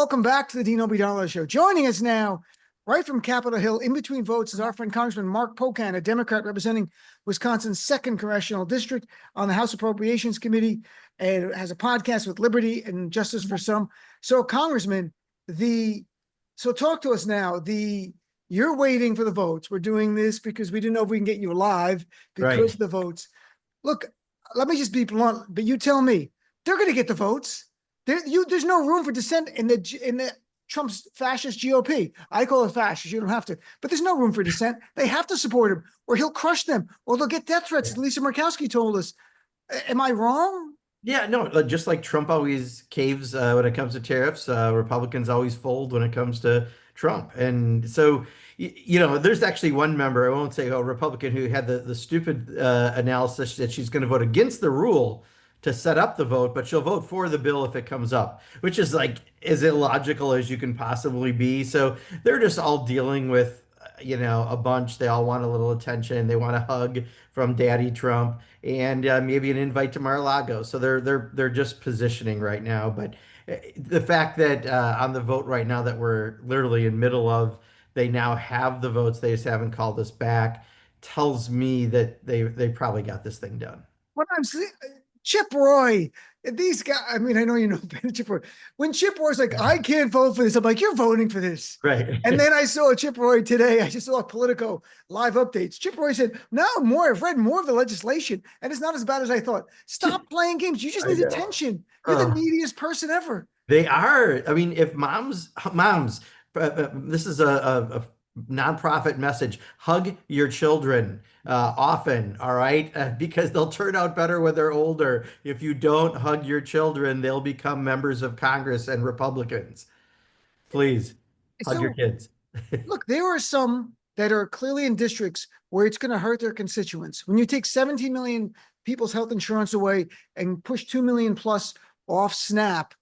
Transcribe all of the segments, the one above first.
Welcome back to the Dean Obeidallah Show. Joining us now, right from Capitol Hill, in between votes, is our friend Congressman Mark Pocan, a Democrat representing Wisconsin's 2nd Congressional District on the House Appropriations Committee, and has a podcast with Liberty and Justice for Some. So, Congressman, so talk to us now. You're waiting for the votes. We're doing this because we didn't know if we can get you live because of the votes. Look, let me just be blunt, but you tell me, they're going to get the votes. There's no room for dissent in the Trump's fascist GOP. I call it fascist. You don't have to, but there's no room for dissent. They have to support him, or he'll crush them, or they'll get death threats. As Lisa Murkowski told us. Am I wrong? Yeah, no, just like Trump always caves when it comes to tariffs, Republicans always fold when it comes to Trump. And so, there's actually one member, I won't say a Republican, who had the stupid analysis that she's going to vote against the rule to set up the vote, but she'll vote for the bill if it comes up, which is like as illogical as you can possibly be. So they're just all dealing with, a bunch. They all want a little attention. They want a hug from Daddy Trump and maybe an invite to Mar-a-Lago. So they're just positioning right now. But the fact that on the vote right now that we're literally in middle of, they now have the votes. They just haven't called us back. Tells me that they probably got this thing done. What I'm saying, Chip Roy, these guys. I mean, I know you know Chip Roy. When Chip Roy's like, I can't vote for this, I'm like, you're voting for this. Right. And then I saw Chip Roy today. I just saw Politico live updates. Chip Roy said, "No, I've read more of the legislation, and it's not as bad as I thought. Stop playing games. You just need attention. You're the neediest person ever." They are. I mean, if moms, this is a nonprofit message. Hug your children often, all right? Because they'll turn out better when they're older. If you don't hug your children, they'll become members of Congress and Republicans. Please hug your So, kids. look, there are some that are clearly in districts where it's going to hurt their constituents. When you take 17 million people's health insurance away and push 2 million plus off SNAP,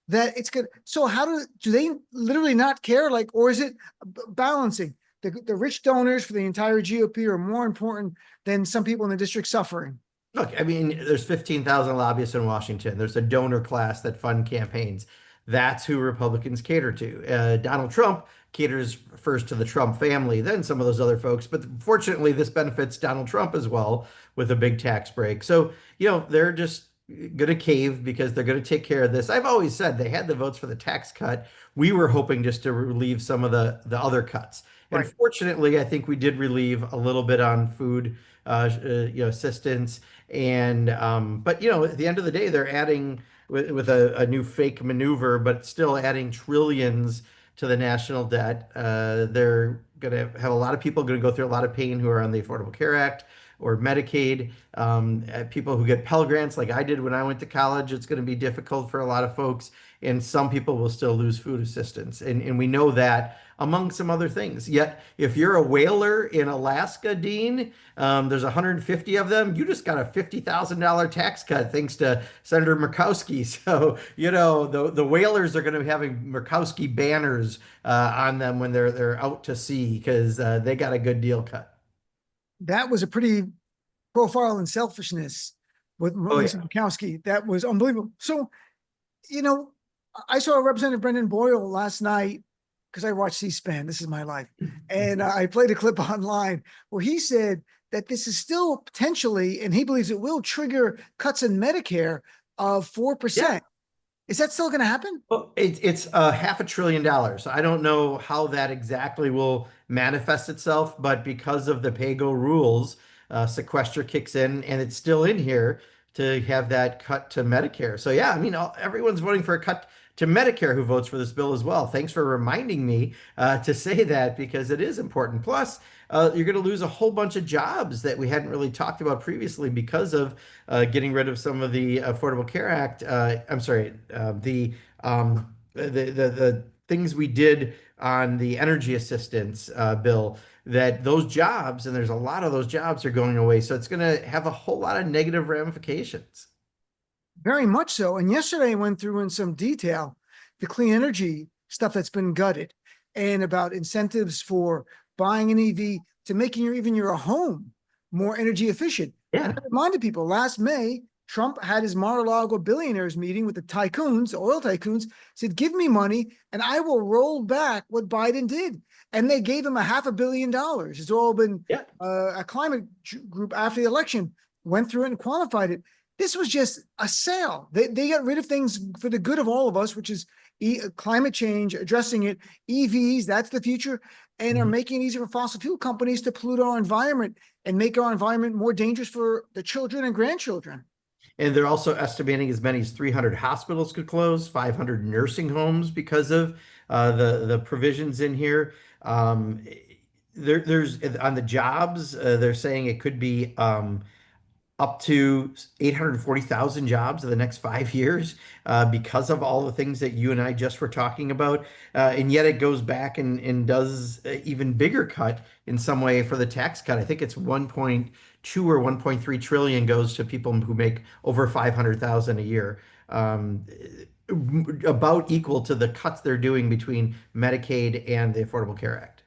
that it's good. So how do they literally not care? Like, or is it balancing? The rich donors for the entire GOP are more important than some people in the district suffering. Look, I mean, there's 15,000 lobbyists in Washington. There's a donor class that fund campaigns. That's who Republicans cater to. Donald Trump caters first to the Trump family, then some of those other folks. But fortunately, this benefits Donald Trump as well with a big tax break. So, they're just going to cave because they're going to take care of this. I've always said they had the votes for the tax cut. We were hoping just to relieve some of the other cuts. And Right. fortunately, I think we did relieve a little bit on food, assistance. And but at the end of the day, they're adding with a new fake maneuver, but still adding trillions to the national debt. They're going to have a lot of people going to go through a lot of pain who are on the Affordable Care Act or Medicaid. People who get Pell Grants, like I did when I went to college, it's going to be difficult for a lot of folks. And some people will still lose food assistance. And we know that among some other things. Yet, if you're a whaler in Alaska, Dean, there's 150 of them. You just got a $50,000 tax cut thanks to Senator Murkowski. So, the whalers are going to be having Murkowski banners on them when they're out to sea because they got a good deal cut. That was a pretty profile in selfishness with Oh, Lisa yeah. Murkowski. That was unbelievable. So, you know, I saw Representative Brendan Boyle last night because I watch C-SPAN. This is my life. And I played a clip online where he said that this is still potentially, and he believes it will trigger cuts in Medicare of 4%. Yeah. Is that still going to happen? Well, it's $500 billion. I don't know how that exactly will manifest itself, but because of the PAYGO rules, sequester kicks in, and it's still in here to have that cut to Medicare. So yeah, I mean, everyone's voting for a cut to Medicare who votes for this bill as well. Thanks for reminding me to say that because it is important. Plus, you're going to lose a whole bunch of jobs that we hadn't really talked about previously because of getting rid of some of the Affordable Care Act. I'm sorry, the things we did on the energy assistance bill. That those jobs, and there's a lot of those jobs, are going away. So it's going to have a whole lot of negative ramifications. Very much so. And yesterday I went through in some detail the clean energy stuff that's been gutted and about incentives for buying an EV to making even your home more energy efficient. And Yeah. I reminded people last May, Trump had his Mar-a-Lago billionaires meeting with the tycoons, oil tycoons, said, give me money and I will roll back what Biden did. And they gave him $500 million. It's all been Yeah. a climate group after the election went through it and qualified it. This was just a sale. They got rid of things for the good of all of us, which is climate change, addressing it, EVs, that's the future, and are making it easier for fossil fuel companies to pollute our environment and make our environment more dangerous for the children and grandchildren. And they're also estimating as many as 300 hospitals could close, 500 nursing homes because of the provisions in here. There's on the jobs, they're saying it could be up to 840,000 jobs in the next 5 years because of all the things that you and I just were talking about. And yet it goes back and does an even bigger cut in some way for the tax cut. I think it's 1.2 or 1.3 trillion goes to people who make over 500,000 a year. About equal to the cuts they're doing between Medicaid and the Affordable Care Act.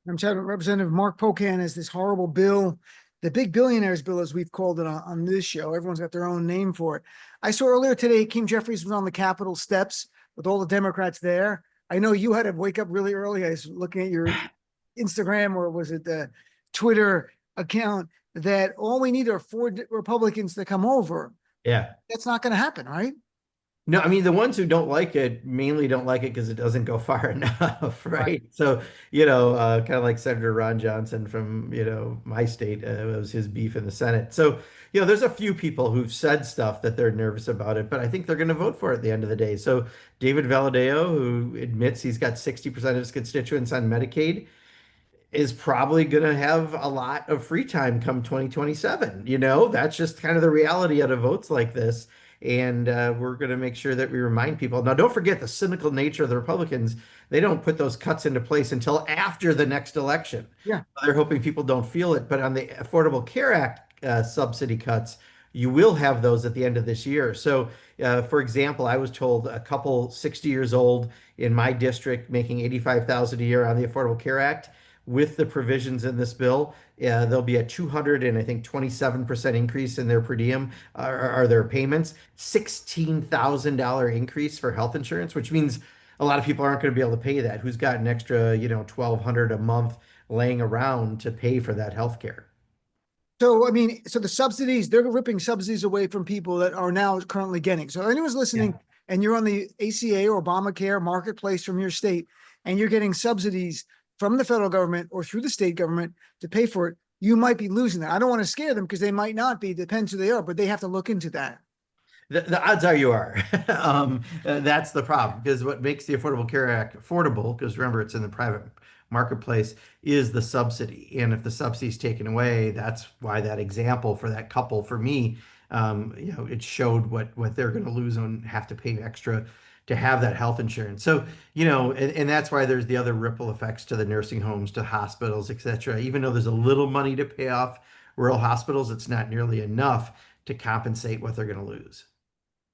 I'm talking about Representative Mark Pocan has this horrible bill, the big billionaires bill, as we've called it on this show. Everyone's got their own name for it. I saw earlier today, Hakeem Jeffries was on the Capitol steps with all the Democrats there. I know you had to wake up really early. I was looking at your Instagram, or was it the Twitter account, that all we need are 4 Republicans to come over. Yeah. That's not going to happen, right? No, I mean, the ones who don't like it mainly don't like it because it doesn't go far enough, right? So, kind of like Senator Ron Johnson from, my state, it was his beef in the Senate. So, there's a few people who've said stuff that they're nervous about it, but I think they're going to vote for it at the end of the day. So, David Valadao, who admits he's got 60% of his constituents on Medicaid, is probably going to have a lot of free time come 2027. That's just kind of the reality out of votes like this. And we're going to make sure that we remind people. Now, don't forget the cynical nature of the Republicans. They don't put those cuts into place until after the next election. Yeah. They're hoping people don't feel it. But on the Affordable Care Act subsidy cuts, you will have those at the end of this year. So, for example, I was told a couple 60 years old in my district making $85,000 a year on the Affordable Care Act, with the provisions in this bill, there'll be a 227% increase in their per diem or their payments, $16,000 increase for health insurance, which means a lot of people aren't going to be able to pay that. Who's got an extra, $1,200 a month laying around to pay for that health care? So, so the subsidies, they're ripping subsidies away from people that are now currently getting. So anyone's listening and you're on the ACA or Obamacare marketplace from your state, and you're getting subsidies from the federal government or through the state government to pay for it, you might be losing that. I don't want to scare them because they might not be, depends who they are, but they have to look into that. The odds are you are. That's the problem, because what makes the Affordable Care Act affordable, because remember, it's in the private marketplace, is the subsidy. And if the subsidy is taken away, that's why that example for that couple, for me, it showed what they're going to lose and have to pay extra to have that health insurance. So, and that's why there's the other ripple effects to the nursing homes, to hospitals, et cetera. Even though there's a little money to pay off rural hospitals, it's not nearly enough to compensate what they're going to lose.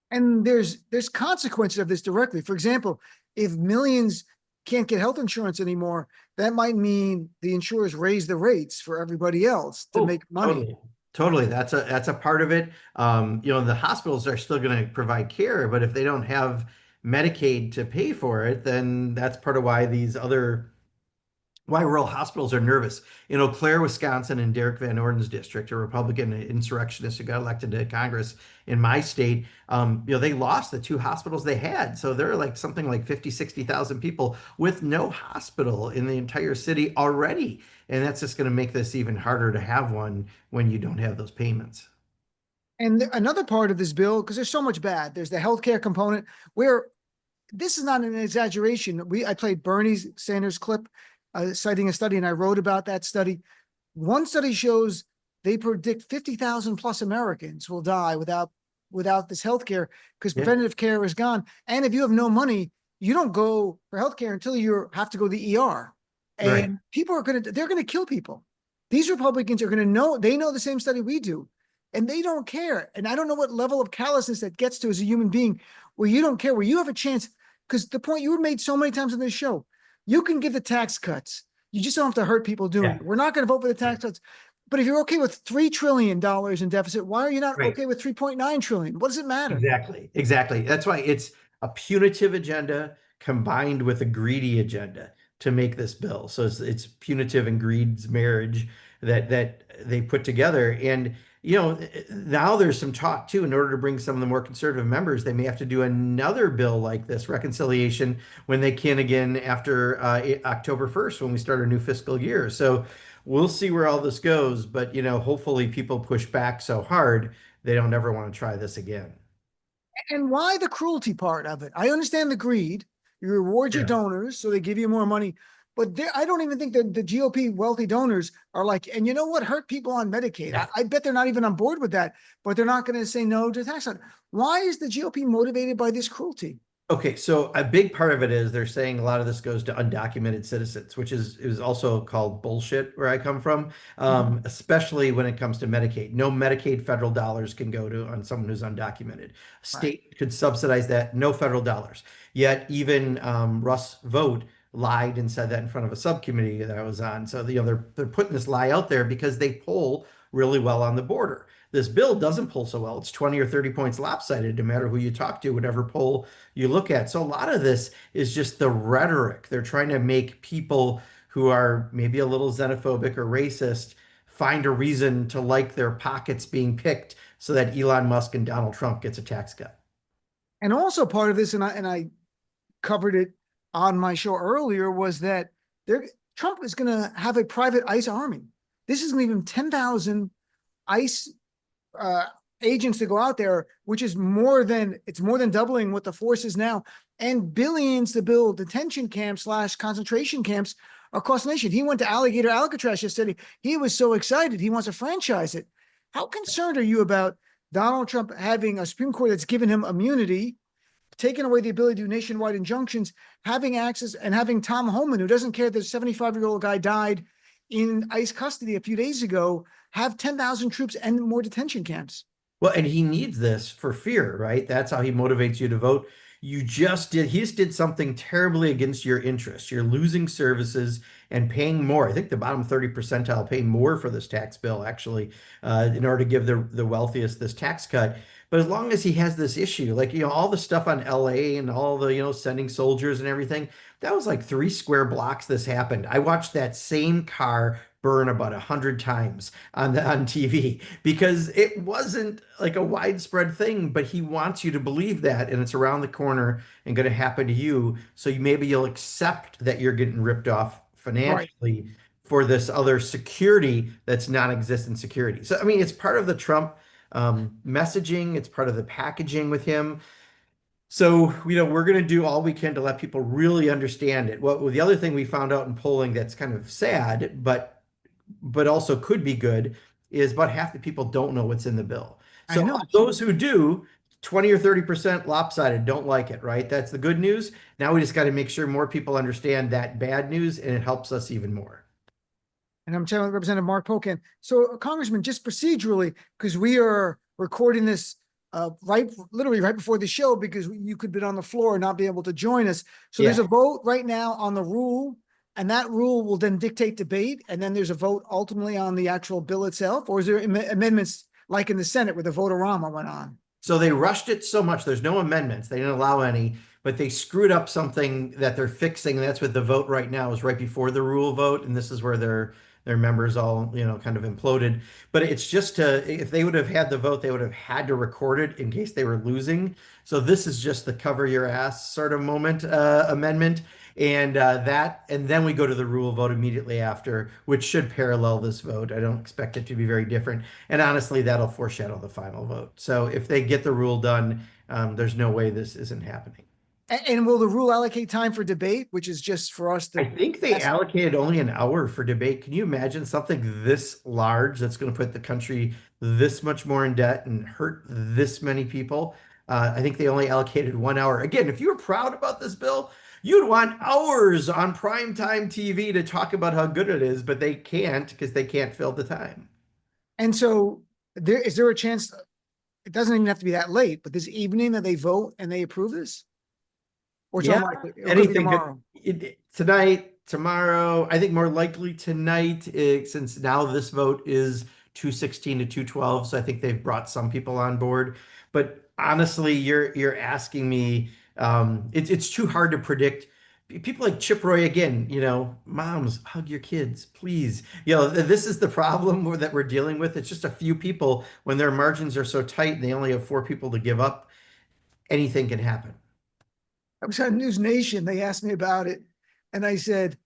And there's consequences of this directly. For example, if millions can't get health insurance anymore, that might mean the insurers raise the rates for everybody else to make money. Totally. That's a part of it. The hospitals are still going to provide care, but if they don't have Medicaid to pay for it, then that's part of why why rural hospitals are nervous. In Eau Claire, Wisconsin, in Derek Van Orden's district, a Republican insurrectionist who got elected to Congress in my state, they lost the 2 hospitals they had. So there are something like 50, 60,000 people with no hospital in the entire city already. And that's just going to make this even harder to have one when you don't have those payments. And another part of this bill, because there's so much bad, there's the healthcare component where this is not an exaggeration. I played Bernie Sanders' clip citing a study, and I wrote about that study. One study shows they predict 50,000 plus Americans will die without this healthcare because preventative care is gone. And if you have no money, you don't go for healthcare until you have to go to the ER. And people they're going to kill people. These Republicans are going to know, they know the same study we do. And they don't care. And I don't know what level of callousness that gets to as a human being, where you don't care, where you have a chance. Because the point you were made so many times on this show, you can give the tax cuts. You just don't have to hurt people doing it. We're not going to vote for the tax cuts. But if you're okay with $3 trillion in deficit, why are you not Right. okay with 3.9 trillion? What does it matter? Exactly. Exactly. That's why it's a punitive agenda combined with a greedy agenda to make this bill. So it's punitive and greed's marriage that they put together. And now there's some talk too. In order to bring some of the more conservative members, they may have to do another bill like this, reconciliation, when they can again after October 1st, when we start our new fiscal year. So we'll see where all this goes. But hopefully people push back so hard they don't ever want to try this again. And why the cruelty part of it? I understand the greed. You reward your Yeah. donors, so they give you more money. But I don't even think that the GOP wealthy donors are like, and you know what, hurt people on Medicaid. Yeah. I bet they're not even on board with that, but they're not going to say no to tax cut. Why is the GOP motivated by this cruelty? Okay, so a big part of it is they're saying a lot of this goes to undocumented citizens, which is also called bullshit where I come from, especially when it comes to Medicaid. No Medicaid federal dollars can go to on someone who's undocumented. Right. State could subsidize that, no federal dollars. Yet even Russ Vogt lied and said that in front of a subcommittee that I was on. So they're putting this lie out there because they poll really well on the border. This bill doesn't poll so well. It's 20 or 30 points lopsided, no matter who you talk to, whatever poll you look at. So a lot of this is just the rhetoric. They're trying to make people who are maybe a little xenophobic or racist find a reason to like their pockets being picked so that Elon Musk and Donald Trump gets a tax cut. And also part of this, and I covered it on my show earlier, was that Trump is going to have a private ICE army. This is going to give him 10,000 ICE agents to go out there, which is more than doubling what the force is now, and billions to build detention camps / concentration camps across the nation. He went to Alcatraz yesterday. He was so excited. He wants to franchise it. How concerned are you about Donald Trump having a Supreme Court that's given him immunity, taking away the ability to do nationwide injunctions, having access, and having Tom Homan, who doesn't care that a 75-year-old guy died in ICE custody a few days ago, have 10,000 troops and more detention camps? Well, and he needs this for fear, right? That's how he motivates you to vote. He just did something terribly against your interests. You're losing services and paying more. I think the bottom 30 percentile pay more for this tax bill, actually, in order to give the wealthiest this tax cut. But as long as he has this issue, like, all the stuff on LA and all the, sending soldiers and everything, that was like 3 square blocks this happened. I watched that same car burn about 100 times on TV because it wasn't like a widespread thing, but he wants you to believe that, and it's around the corner and going to happen to you. So maybe you'll accept that you're getting ripped off Right. financially for this other security that's non-existent security. So I mean, it's part of the Trump messaging. It's part of the packaging with him. So, we're going to do all we can to let people really understand it. Well, the other thing we found out in polling that's kind of sad, but also could be good, is about half the people don't know what's in the bill. I So know. of those who do, 20 or 30% lopsided, don't like it, right? That's the good news. Now we just got to make sure more people understand that bad news, and it helps us even more. And I'm telling Representative Mark Pocan. So, Congressman, just procedurally, because we are recording this literally right before the show, because you could be on the floor and not be able to join us. So there's a vote right now on the rule, and that rule will then dictate debate. And then there's a vote ultimately on the actual bill itself, or is there amendments like in the Senate where the vote-a-rama went on? So they rushed it so much. There's no amendments. They didn't allow any, but they screwed up something that they're fixing. And that's what the vote right now is, right before the rule vote. And this is where their members all, kind of imploded. But it's just if they would have had the vote, they would have had to record it in case they were losing. So this is just the cover your ass sort of moment, amendment. And then we go to the rule vote immediately after, which should parallel this vote. I don't expect it to be very different. And honestly, that'll foreshadow the final vote. So if they get the rule done, there's no way this isn't happening. And will the rule allocate time for debate, which is just for us I to? think they allocated only an hour for debate. Can you imagine something this large that's going to put the country this much more in debt and hurt this many people? I think they only allocated 1 hour. Again, if you were proud about this bill, you'd want hours on primetime TV to talk about how good it is, but they can't because they can't fill the time. And so is there a chance, it doesn't even have to be that late, but this evening that they vote and they approve this? Or it's Yeah, unlikely. It could be anything tomorrow. tonight, tomorrow. I think more likely tonight, since now this vote is 216 to 212. So I think they've brought some people on board. But honestly, you're asking me, it's too hard to predict. People like Chip Roy again, moms, hug your kids, please. This is the problem that we're dealing with. It's just a few people when their margins are so tight and they only have four people to give up, anything can happen. I was on News Nation. They asked me about it, and I said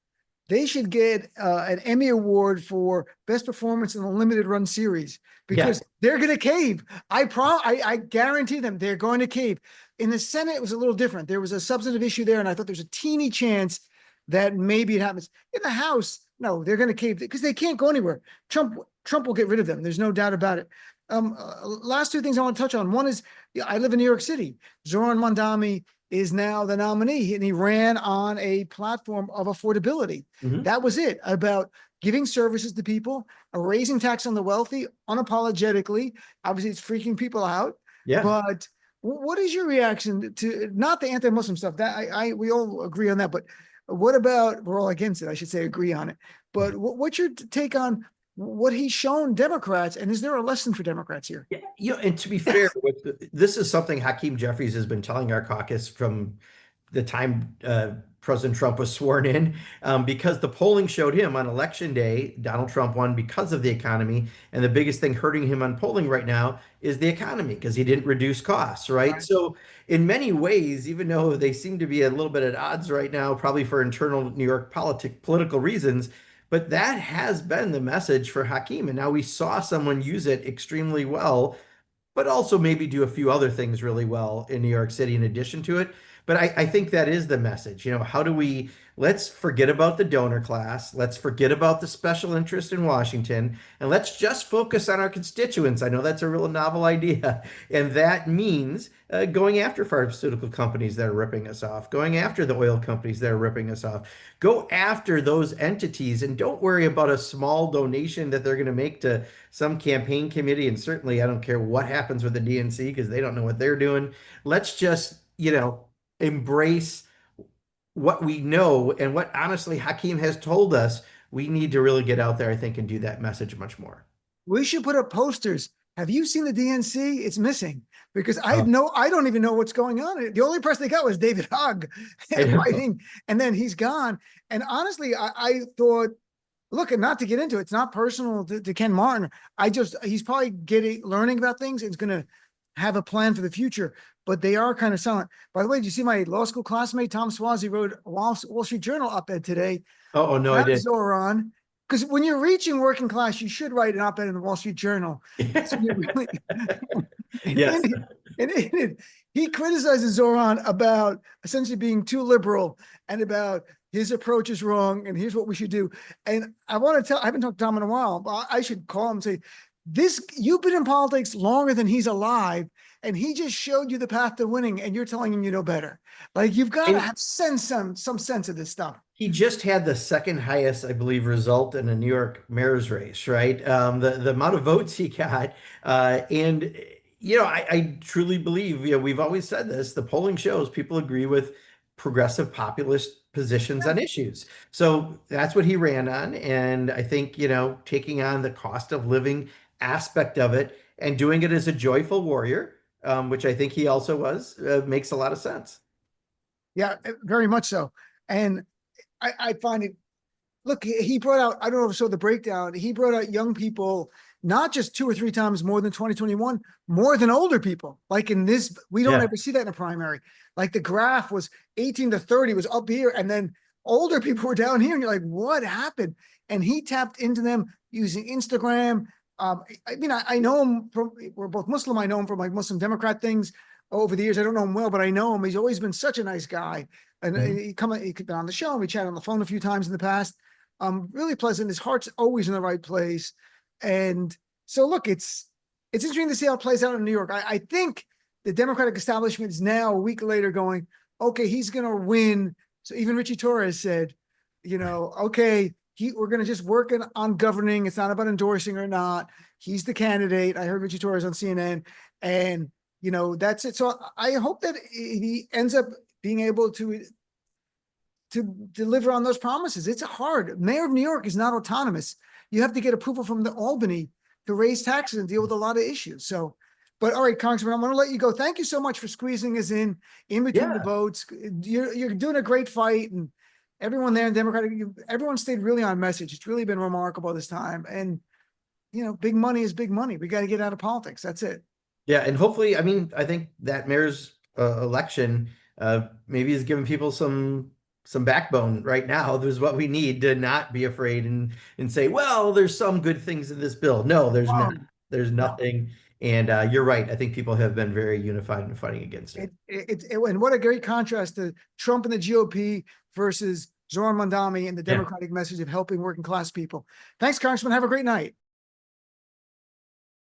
they should get an Emmy Award for best performance in a limited run series because they're going to cave. I guarantee them they're going to cave. In the Senate, it was a little different. There was a substantive issue there, and I thought there's a teeny chance that maybe it happens. In the House, no, they're going to cave because they can't go anywhere. Trump will get rid of them. There's no doubt about it. Last two things I want to touch on. One is I live in New York City. Zorin Mandami is now the nominee, and he ran on a platform of affordability. Mhm. That was it, about giving services to people, raising tax on the wealthy unapologetically. Obviously, it's freaking people out. Yeah. But what is your reaction to not the anti-Muslim stuff? That we all agree on that. But what about, we're all against it, I should say, agree on it. But what's your take on what he's shown Democrats, and is there a lesson for Democrats here? Yeah, and to be fair, this is something Hakeem Jeffries has been telling our caucus from the time President Trump was sworn in, because the polling showed him on election day, Donald Trump won because of the economy. And the biggest thing hurting him on polling right now is the economy because he didn't reduce costs, right? So in many ways, even though they seem to be a little bit at odds right now, probably for internal New York political reasons, but that has been the message for Hakeem. And now we saw someone use it extremely well, but also maybe do a few other things really well in New York City in addition to it. But I think that is the message. How do let's forget about the donor class. Let's forget about the special interest in Washington, and let's just focus on our constituents. I know that's a real novel idea. And that means going after pharmaceutical companies that are ripping us off, going after the oil companies that are ripping us off. Go after those entities and don't worry about a small donation that they're going to make to some campaign committee. And certainly, I don't care what happens with the DNC because they don't know what they're doing. Let's just, embrace what we know and what honestly Hakeem has told us. We need to really get out there, I think, and do that message much more. We should put up posters. Have you seen the DNC? It's missing because I don't even know what's going on. The only person they got was David Hogg fighting, and then he's gone. And honestly, I thought, look, and not to get into it, it's not personal to Ken Martin. He's probably learning about things and is going to have a plan for the future, but they are kind of silent. By the way, did you see my law school classmate, Tom Swazi, wrote a Wall Street Journal op-ed today? Oh, no, I did. Zoran. Because when you're reaching working class, you should write an op-ed in the Wall Street Journal. So really, yes. And he criticizes Zoran about essentially being too liberal and about his approach is wrong and here's what we should do. And I haven't talked to Tom in a while, but I should call him and say, you've been in politics longer than he's alive, and he just showed you the path to winning, and you're telling him you know better. Like, you've got to have some sense of this stuff. He just had the second highest, I believe, result in a New York mayor's race, right? The amount of votes he got, and I truly believe, we've always said this, the polling shows people agree with progressive populist positions on issues. So that's what he ran on. And I think, taking on the cost of living aspect of it and doing it as a joyful warrior, which I think he also was, makes a lot of sense. Yeah, very much so. And I find it, look, he brought out, I don't know if you saw the breakdown, he brought out young people, not just 2 or 3 times more than 2021, more than older people. Like in this, we don't ever see that in a primary. Like the graph was 18 to 30 was up here, and then older people were down here, and you're like, what happened? And he tapped into them using Instagram. I know him we're both Muslim. I know him from like Muslim Democrat things over the years. I don't know him well, but I know him. He's always been such a nice guy. And he could be on the show, and we chatted on the phone a few times in the past. Really pleasant. His heart's always in the right place. And so look, it's interesting to see how it plays out in New York. I think the Democratic establishment is now a week later going, okay, he's going to win. So even Richie Torres said, okay, we're going to just work on governing. It's not about endorsing or not. He's the candidate. I heard Richie Torres on CNN, and that's it. So I hope that he ends up being able to to deliver on those promises. It's hard. Mayor of New York is not autonomous. You have to get approval from the Albany to raise taxes and deal with a lot of issues. So, but all right, Congressman, I'm going to let you go. Thank you so much for squeezing us in between the Yeah. votes. You're doing a great fight, and everyone there in Democratic, everyone stayed really on message. It's really been remarkable this time. And, big money is big money. We got to get out of politics. That's it. Yeah, and hopefully, I mean, I think that mayor's election maybe is giving people some backbone right now. There's what we need to not be afraid and say, well, there's some good things in this bill. No, there's not. There's No. nothing. And you're right. I think people have been very unified in fighting against it. And what a great contrast to Trump and the GOP versus Zorin Mandami and the Democratic message of helping working class people. Thanks, Congressman. Have a great night.